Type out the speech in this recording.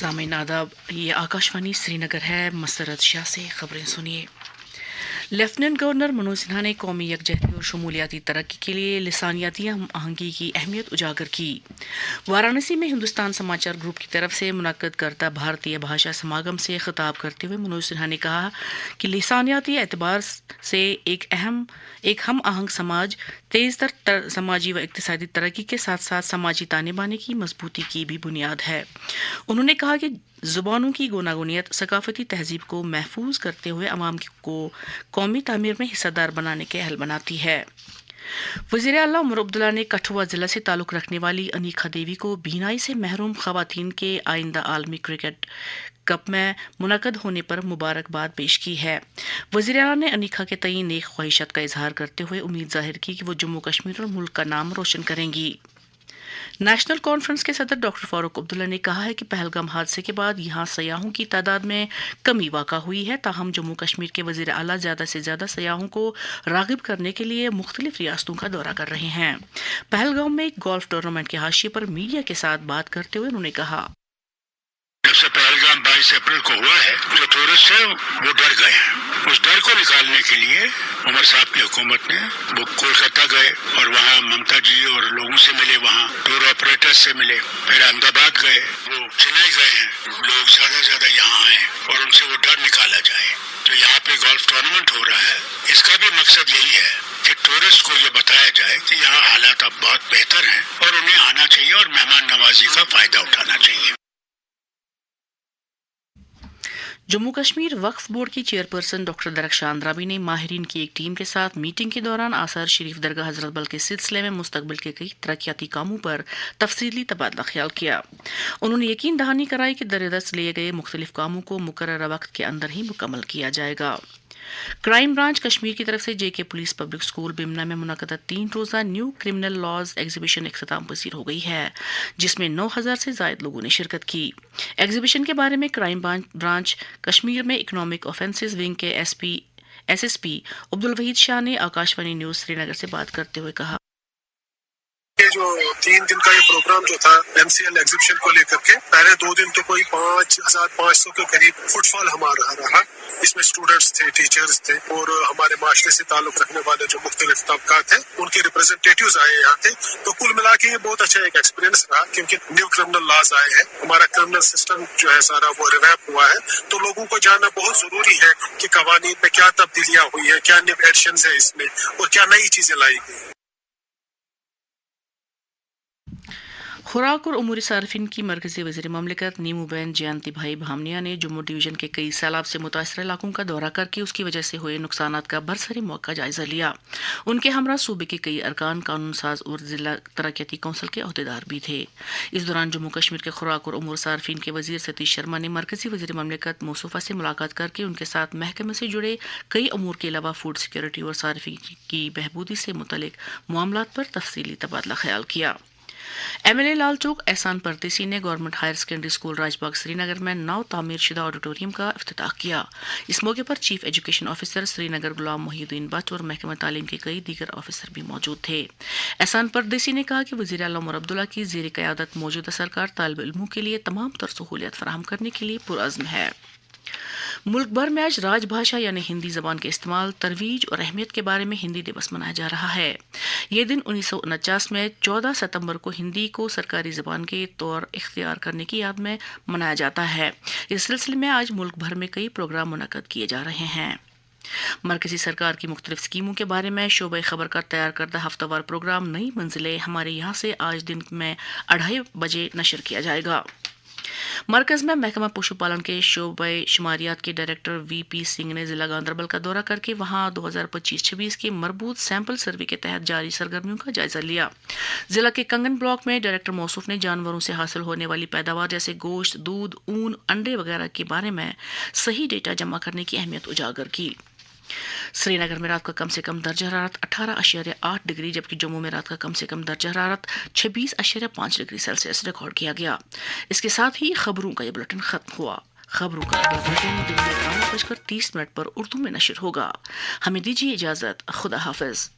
सामीन आदाब, ये आकाशवाणी श्रीनगर है। मसरत शाह से खबरें सुनिए। लेफ्टिनेंट गवर्नर मनोज सिन्हा ने कौमी यकजहती और शमूलियाती तरक्की के लिए लिसानियाती हम आहंगी की अहमियत उजागर की। वाराणसी में हिंदुस्तान समाचार ग्रुप की तरफ से मुनक्कद करता भारतीय भाषा समागम से खिताब करते हुए मनोज सिन्हा ने कहा कि लिसानियाती एतबार से एक हम आहंग समाज तेज तर समाजी व इक्तिसादी तरक्की के साथ साथ समाजी ताने बाने की मजबूती की भी बुनियाद है। उन्होंने कहा कि जुबानों की गूनागूनियत सकाफती तहजीब को महफूज करते हुए अवाम को कौमी तामीर में हिस्सेदार बनाने के अहल बनाती है। वज़ीर आला उमर अब्दुल्ला ने कठुआ जिला से ताल्लुक़ रखने वाली अनीखा देवी को बीनाई से महरूम ख़वातीन के आइंदा आलमी क्रिकेट कप में मुनक़द होने पर मुबारकबाद पेश की है। वज़ीर आला ने अनीखा के तई नेक ख्वाहिशात का इजहार करते हुए उम्मीद जाहिर की कि वो जम्मू कश्मीर और मुल्क का नाम रोशन करेंगी। नेशनल कॉन्फ्रेंस के सदर डॉक्टर फारूक अब्दुल्ला ने कहा है कि पहलगाम हादसे के बाद यहां सयाहों की तादाद में कमी वाक़ा हुई है, ताहम जम्मू कश्मीर के वज़ीर आला ज़्यादा से ज़्यादा सयाहों को राग़िब करने के लिए मुख्तलिफ रियासतों का दौरा कर रहे हैं। पहलगाम में एक गोल्फ टूर्नामेंट के हाशिए पर मीडिया के साथ बात करते हुए उन्होंने कहा, जब से पहलगाम 22 अप्रैल को हुआ है, जो टूरिस्ट है वो डर गए हैं। उस डर को निकालने के लिए उमर साहब की हुकूमत ने वो कोलकाता गए और वहाँ ममता जी और लोगों से मिले, वहाँ टूर ऑपरेटर्स से मिले, फिर अहमदाबाद गए, वो चेन्नई गए हैं। लोग ज्यादा से ज्यादा यहाँ आए और उनसे वो डर निकाला जाए। तो यहाँ पे गोल्फ टूर्नामेंट हो रहा है, इसका भी मकसद यही है कि टूरिस्ट को ये बताया जाए कि यहाँ हालात अब बहुत बेहतर हैं और उन्हें आना चाहिए और मेहमान नवाजी का फायदा उठाना चाहिए। जम्मू कश्मीर वक्फ बोर्ड की चेयरपर्सन डॉक्टर दरख्शान अंद्राबी ने माहिरीन की एक टीम के साथ मीटिंग के दौरान आसार शरीफ दरगाह हजरत बल के सिलसिले में मुस्तकबिल के कई तरक्याती कामों पर तफसीली तबादला ख्याल किया। उन्होंने यकीन दहानी कराई कि दरदस्त लिए गए मुख्तलिफ कामों को मुकर्रर वक्त के अंदर ही मुकम्मल किया जाएगा। क्राइम ब्रांच कश्मीर की तरफ से जेके पुलिस पब्लिक स्कूल बिमना में मुनक़दा 3 रोज़ा न्यू क्रिमिनल लॉज एग्जीबिशन इख्तिताम पसीर हो गई है, जिसमें 9,000 से ज़ायद लोगों ने शिरकत की। एग्जीबिशन के बारे में क्राइम ब्रांच कश्मीर में इकोनॉमिक ऑफेंसेस विंग के एसएसपी अब्दुल वहीद शाह ने आकाशवाणी न्यूज़ श्रीनगर से बात करते हुए कहा, ये जो 3 दिन का ये प्रोग्राम जो था एमसीएल एग्जीबिशन को लेकर के, पहले 2 दिन तो कोई 5,500 के करीब फुटफॉल हमारा रहा। इसमें स्टूडेंट्स थे, टीचर्स थे और हमारे माशरे से ताल्लुक रखने वाले जो मुख्तलिफ तबकात हैं उनके रिप्रेजेंटेटिव्स आए यहाँ थे। तो कुल मिला के ये बहुत अच्छा एक एक्सपीरियंस रहा, क्योंकि न्यू क्रिमिनल लॉज आए हैं, हमारा क्रिमिनल सिस्टम जो है सारा वो रिवैप हुआ है। तो लोगों को जानना बहुत जरूरी है कि कवानीन में क्या तब्दीलियां हुई है, क्या न्यू एडिशंस है इसमें और क्या नई चीजें लाई गई। खुराक और उमूरी सार्फिन की मरकजी वज़ीर ममलिकत नीमूबैन जयंती भाई भामनिया ने जम्मू डिवीजन के कई सैलाब से मुतासर इलाकों का दौरा करके उसकी वजह से हुए नुकसानात का बरसरी मौका जायजा लिया। उनके हमरा सूबे के कई अरकान, कानून साज और जिला तरक्याती कौंसिल के अहदेदार भी थे। इस दौरान जम्मू कश्मीर के खुराक और उमूर सार्फिन के वज़ीर सतीश शर्मा ने मरकजी वज़ीर ममलिकत मौसूफा से मुलाकात करके उनके साथ महकमे से जुड़े कई अमूर के अलावा फूड सिक्योरिटी और सार्फिन की बहबूदी से मुतल्लिक मामलात पर तफसीली तबादला ख्याल किया। एमएलए लाल चौक एहसान परदेसी ने government higher secondary school Rajbagh Srinagar में नौ तामीर शुदा ऑडिटोरियम का इफ्तिताह किया। इस मौके पर chief education officer Srinagar Ghulam Mohiuddin but और महकमा तालीम के कई दीगर ऑफिसर भी मौजूद थे। एहसान परदेसी ने कहा कि वज़ीर आला उमर अब्दुल्ला की ज़ेर क़यादत मौजूदा सरकार तालिब इल्मों के लिए तमाम तर सहूलियत फराहम करने के लिए पुरअज़्म है। मुल्क भर में आज राजभाषा यानी हिंदी जबान के इस्तेमाल, तरवीज और अहमियत के बारे में हिंदी दिवस मनाया जा रहा है। ये दिन 1949 में 14 सितंबर को हिंदी को सरकारी जबान के तौर इख्तियार करने की याद में मनाया जाता है। इस सिलसिले में आज मुल्क भर में कई प्रोग्राम मुनक्कद किए जा रहे हैं। मरकजी सरकार की मुख्तलिफ स्कीमों के बारे में शोबे खबर का तैयार करदा हफ्तावार प्रोग्राम नई मंजिलें हमारे यहाँ से आज दिन में 2:30 बजे नशर किया जाएगा। मरकज में महकमा पशुपालन के शोबे शुमारियात के डायरेक्टर वीपी सिंह ने जिला गांधरबल का दौरा करके वहां 2025-26 के मरबूत सैंपल सर्वे के तहत जारी सरगर्मियों का जायजा लिया। जिला के कंगन ब्लॉक में डायरेक्टर मौसूफ ने जानवरों से हासिल होने वाली पैदावार जैसे गोश्त, दूध, ऊन, अंडे वगैरह के बारे में सही डेटा जमा करने की अहमियत उजागर की। श्रीनगर में रात का कम से कम दर्जा हरारत 18.8 डिग्री जबकि जम्मू में रात का कम से कम दर्जा हरारत 26.5 डिग्री सेल्सियस रिकॉर्ड किया गया। इसके साथ ही खबरों का ये बुलेटिन खत्म हुआ। खबरों का अगला बुलेटिन दिन में 9:30 पर उर्दू में नशर होगा। हमें दीजिए इजाजत। खुदा हाफिज।